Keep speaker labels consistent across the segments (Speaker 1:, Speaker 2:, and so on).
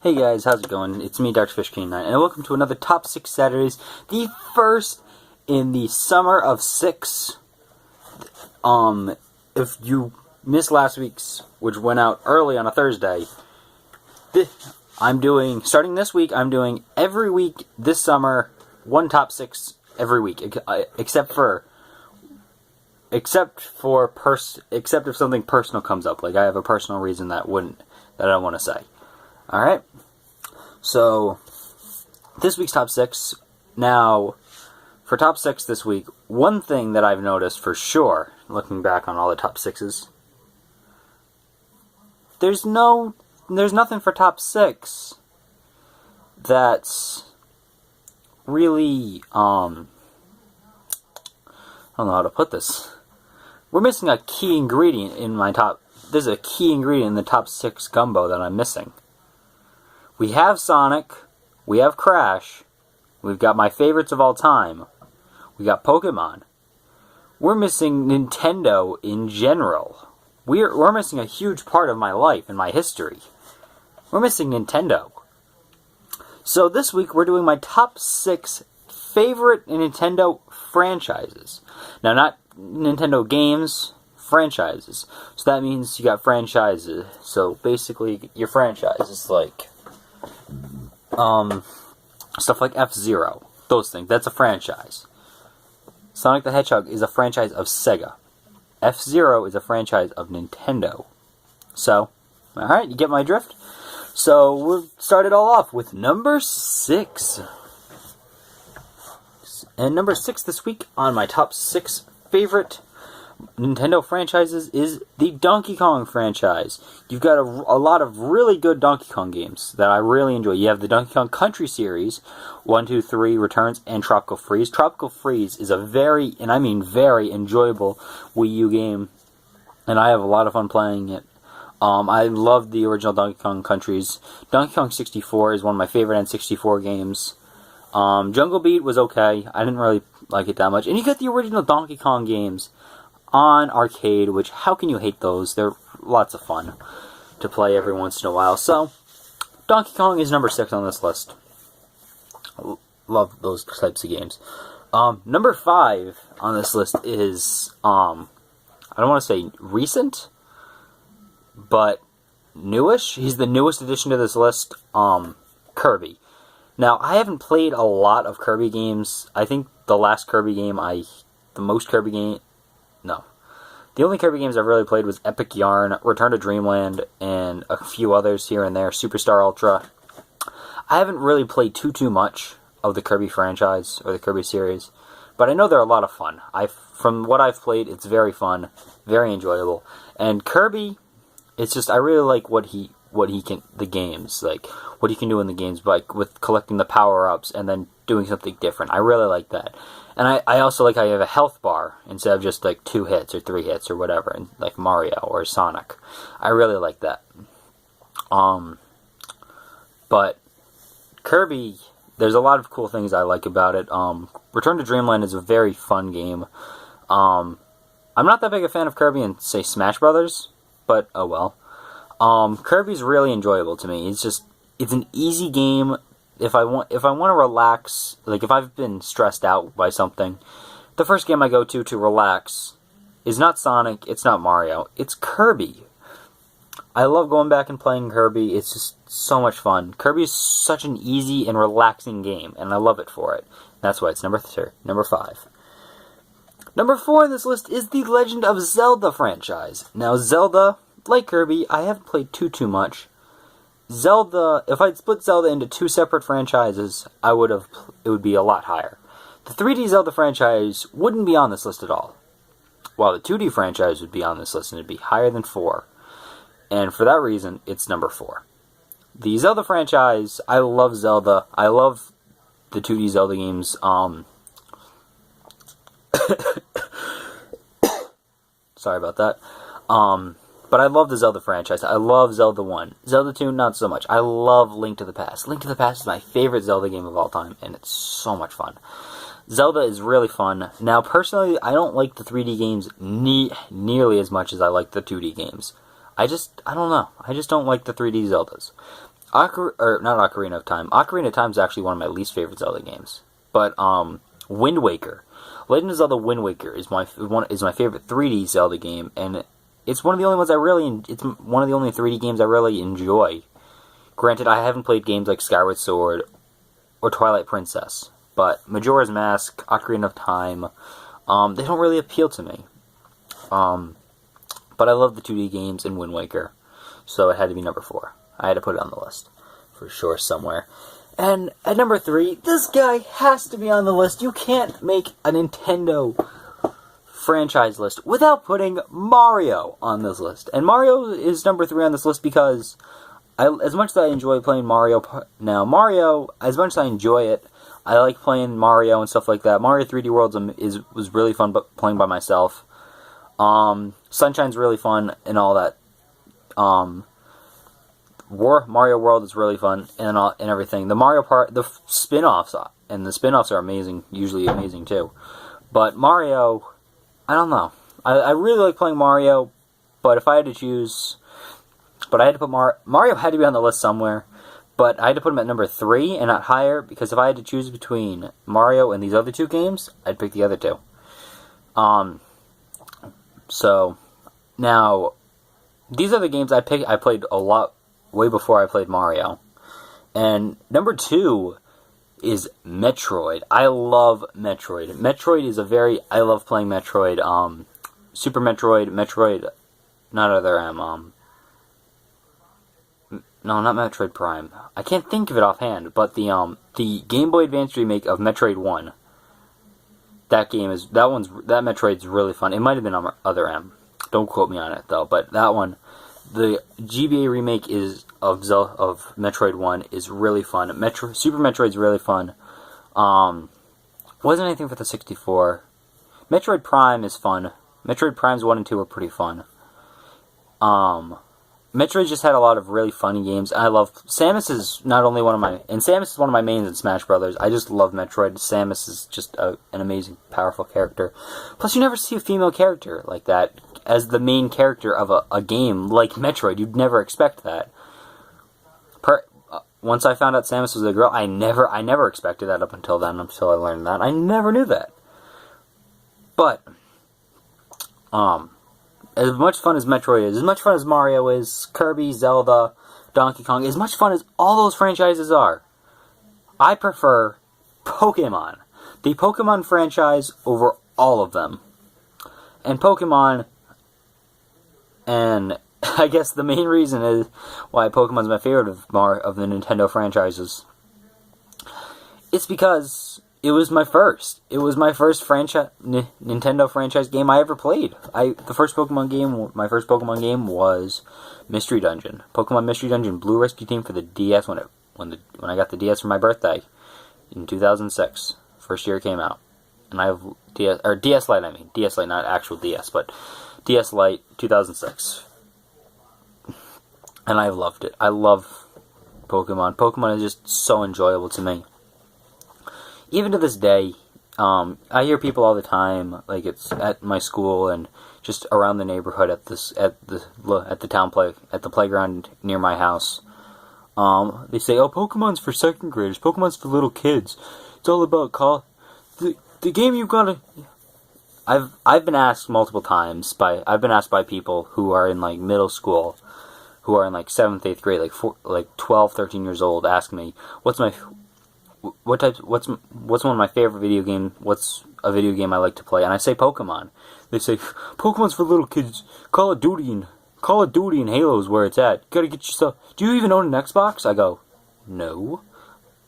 Speaker 1: Hey guys, how's it going? It's me, Dr. Fish King 9, and welcome to another Top 6 Saturdays, the first in the summer of 6. If you missed last week's, which went out early on a Thursday, starting this week, I'm doing every week this summer, one Top 6 every week, except if something personal comes up, like I have a personal reason that I don't want to say. Alright, so this week's Top 6. Now, for Top 6 this week, one thing that I've noticed for sure, looking back on all the Top 6s, there's nothing for Top 6 that's really, I don't know how to put this. We're missing a key ingredient in my top. There's a key ingredient in the Top 6 gumbo that I'm missing. We have Sonic, we have Crash, we've got my favorites of all time, we got Pokemon. We're missing Nintendo in general. We're missing a huge part of my life and my history. We're missing Nintendo. So this week we're doing my top 6 favorite Nintendo franchises. Now, not Nintendo games, franchises. So that means you got franchises. So basically your franchise is like stuff like F-Zero, those things. That's a franchise. Sonic the Hedgehog is a franchise of Sega. F-Zero is a franchise of Nintendo. So, alright, you get my drift? So, we'll start it all off with number 6. And number 6 this week on my top 6 favorite Nintendo franchises is the Donkey Kong franchise. You've got a lot of really good Donkey Kong games that I really enjoy. You have the Donkey Kong Country series, 1, 2, 3 Returns, and Tropical Freeze. Tropical Freeze is a very, and I mean very, enjoyable Wii U game, and I have a lot of fun playing it. I love the original Donkey Kong Countries. Donkey Kong 64 is one of my favorite N64 games. Jungle Beat was okay. I didn't really like it that much. And you got the original Donkey Kong games on arcade, which, how can you hate those? They're lots of fun to play every once in a while. So, Donkey Kong is number 6 on this list. Love those types of games. Number 5 on this list is, I don't want to say recent, but newish. He's the newest addition to this list, Kirby. Now, I haven't played a lot of Kirby games. I think the last Kirby game the only Kirby games I've really played was Epic Yarn, Return to Dreamland, and a few others here and there, Superstar Ultra. I haven't really played too much of the Kirby franchise, or the Kirby series, but I know they're a lot of fun. From what I've played, it's very fun, very enjoyable. And Kirby, it's just, I really like what he can, the games, like, what he can do in the games, like, with collecting the power-ups and then doing something different. I really like that. And I also like how you have a health bar instead of just like 2 hits or 3 hits or whatever, and like Mario or Sonic. I really like that. But Kirby, there's a lot of cool things I like about it. Return to Dreamland is a very fun game. I'm not that big a fan of Kirby in, say, Smash Brothers, but oh well. Kirby's really enjoyable to me. It's an easy game. If I want to relax, like if I've been stressed out by something, the first game I go to relax is not Sonic, it's not Mario, it's Kirby. I love going back and playing Kirby. It's just so much fun. Kirby is such an easy and relaxing game, and I love it for it. That's why it's number 5. Number 4 on this list is the Legend of Zelda franchise. Now, Zelda, like Kirby, I haven't played too much. Zelda, if I'd split Zelda into 2 separate franchises, it would be a lot higher. The 3D Zelda franchise wouldn't be on this list at all, while the 2D franchise would be on this list, and it'd be higher than 4. And for that reason, it's number 4. The Zelda franchise, I love Zelda. I love the 2D Zelda games. Sorry about that. But I love the Zelda franchise. I love Zelda 1. Zelda 2, not so much. I love Link to the Past. Link to the Past is my favorite Zelda game of all time, and it's so much fun. Zelda is really fun. Now, personally, I don't like the 3D games nearly as much as I like the 2D games. I don't know. I just don't like the 3D Zeldas. or not Ocarina of Time. Ocarina of Time is actually one of my least favorite Zelda games. But Wind Waker, Legend of Zelda Wind Waker is my favorite 3D Zelda game, and it's one of the only ones it's one of the only 3D games I really enjoy. Granted, I haven't played games like Skyward Sword or Twilight Princess, but Majora's Mask, Ocarina of Time, they don't really appeal to me. But I love the 2D games in Wind Waker, so it had to be number 4. I had to put it on the list, for sure, somewhere. And at number 3, this guy has to be on the list. You can't make a Nintendo franchise list without putting Mario on this list. And Mario is number 3 on this list because as much as I enjoy playing Mario Mario, as much as I enjoy it, I like playing Mario and stuff like that. Mario 3D Worlds was really fun playing by myself. Sunshine's really fun and all that. Mario World is really fun and everything. The spin-offs are amazing, usually amazing too. But Mario, I don't know. I really like playing Mario, but if I had to choose, I had to put Mario had to be on the list somewhere, but I had to put him at number 3 and not higher, because if I had to choose between Mario and these other 2 games, I'd pick the other 2. So now these are the games I played a lot way before I played Mario. And number 2 is Metroid. I love Metroid. I love playing Metroid. Super Metroid, not Other M. No, not Metroid Prime. I can't think of it offhand, but the Game Boy Advance remake of Metroid 1. That Metroid's really fun. It might have been on Other M. Don't quote me on it though, but that one, the GBA remake of Metroid 1 is really fun. Super Metroid's really fun. Wasn't anything for the 64. Metroid Prime is fun. Metroid Primes 1 and 2 are pretty fun. Metroid just had a lot of really funny games. I love Samus is one of my mains in Smash Brothers. I just love Metroid. Samus is just an amazing, powerful character. Plus, you never see a female character like that as the main character of a game like Metroid. You'd never expect that. Once I found out Samus was a girl, I never expected that up until then. Until I learned that, I never knew that. But as much fun as Metroid is, as much fun as Mario is, Kirby, Zelda, Donkey Kong, as much fun as all those franchises are, I prefer Pokemon. The Pokemon franchise over all of them. And Pokemon, and I guess the main reason is why Pokemon's my favorite of the Nintendo franchises. It's because it was my first Nintendo franchise game I ever played. My first Pokemon game was Mystery Dungeon. Pokemon Mystery Dungeon Blue Rescue Team for the DS when I got the DS for my birthday in 2006. First year it came out. And I have DS Lite, DS Lite, not actual DS, but DS Lite 2006. And I've loved it. I love Pokemon. Pokemon is just so enjoyable to me. Even to this day, I hear people all the time, like it's at my school and just around the neighborhood at the playground near my house. They say, "Oh, Pokemon's for second graders. Pokemon's for little kids. It's all about the game you've got to." I've been asked multiple times by people who are in like middle school, who are in like 7th, 8th grade, like 12, 13 years old, ask me, what's one of my favorite video game, what's a video game I like to play? And I say Pokemon. They say, Pokemon's for little kids. Call of Duty and Halo is where it's at. You gotta get yourself, do you even own an Xbox? I go, no.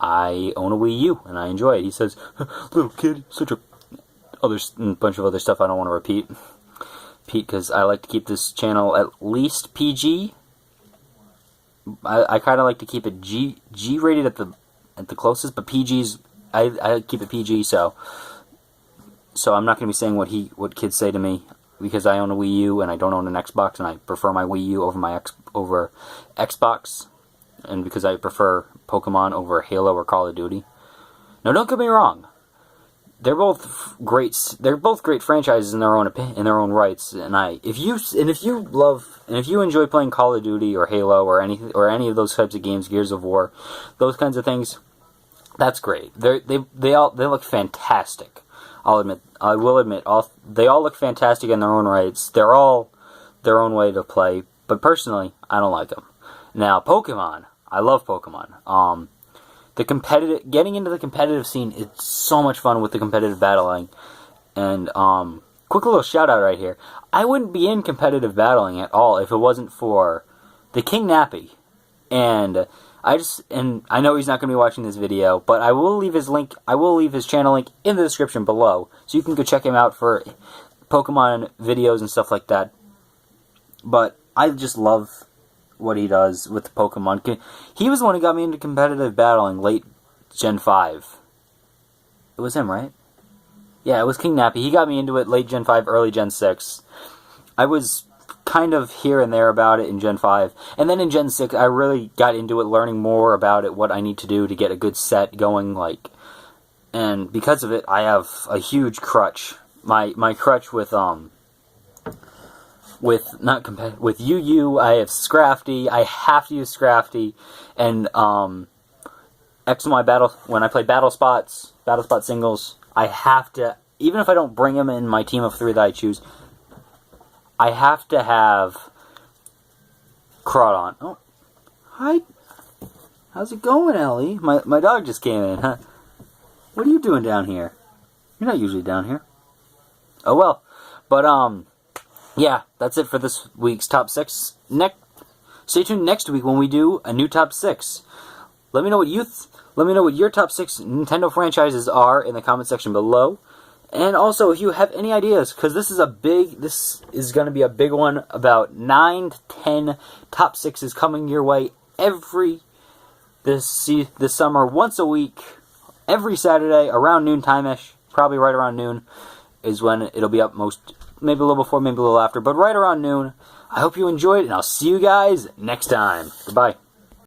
Speaker 1: I own a Wii U, and I enjoy it. He says, little kid, bunch of other stuff I don't want to repeat, because I like to keep this channel at least PG. I kind of like to keep it G rated at the closest, but PG's I keep it PG, so I'm not going to be saying what kids say to me, because I own a Wii U and I don't own an Xbox, and I prefer my Wii U over Xbox, and because I prefer Pokemon over Halo or Call of Duty. Now, don't get me wrong. they're both great. They're both great franchises in their own rights. And if you enjoy playing Call of Duty or Halo or any of those types of games, Gears of War, those kinds of things, that's great. They look fantastic. I will admit, they all look fantastic in their own rights. They're all their own way to play. But personally, I don't like them. Now, Pokemon, I love Pokemon. Getting into the competitive scene is so much fun with the competitive battling. And, quick little shout out right here. I wouldn't be in competitive battling at all if it wasn't for the King Nappy. And I know he's not going to be watching this video, but I will leave his channel link in the description below, so you can go check him out for Pokemon videos and stuff like that. But I just love what he does with the Pokemon. He was the one who got me into competitive battling late Gen 5. It was him, right? Yeah, it was King Nappy. He got me into it late Gen 5, early Gen 6. I was kind of here and there about it in Gen 5. And then in Gen 6, I really got into it, learning more about it, what I need to do to get a good set going, and because of it, I have a huge crutch. My crutch with UU, I have Scrafty. I have to use Scrafty, and X and Y battle. When I play battle spot singles, I have to, even if I don't bring him in my team of 3 that I choose, I have to have Crawdon. Oh, hi. How's it going, Ellie? My dog just came in, huh? What are you doing down here? You're not usually down here. Oh well, but yeah, that's it for this week's top 6. Stay tuned next week when we do a new top 6. Let me know what your top 6 Nintendo franchises are in the comment section below. And also, if you have any ideas, because this is going to be a big one, about 9 to 10 top 6s coming your way this summer, once a week, every Saturday, around noontime-ish, probably right around noon, is when it'll be up maybe a little before, maybe a little after, but right around noon. I hope you enjoyed, and I'll see you guys next time. Goodbye.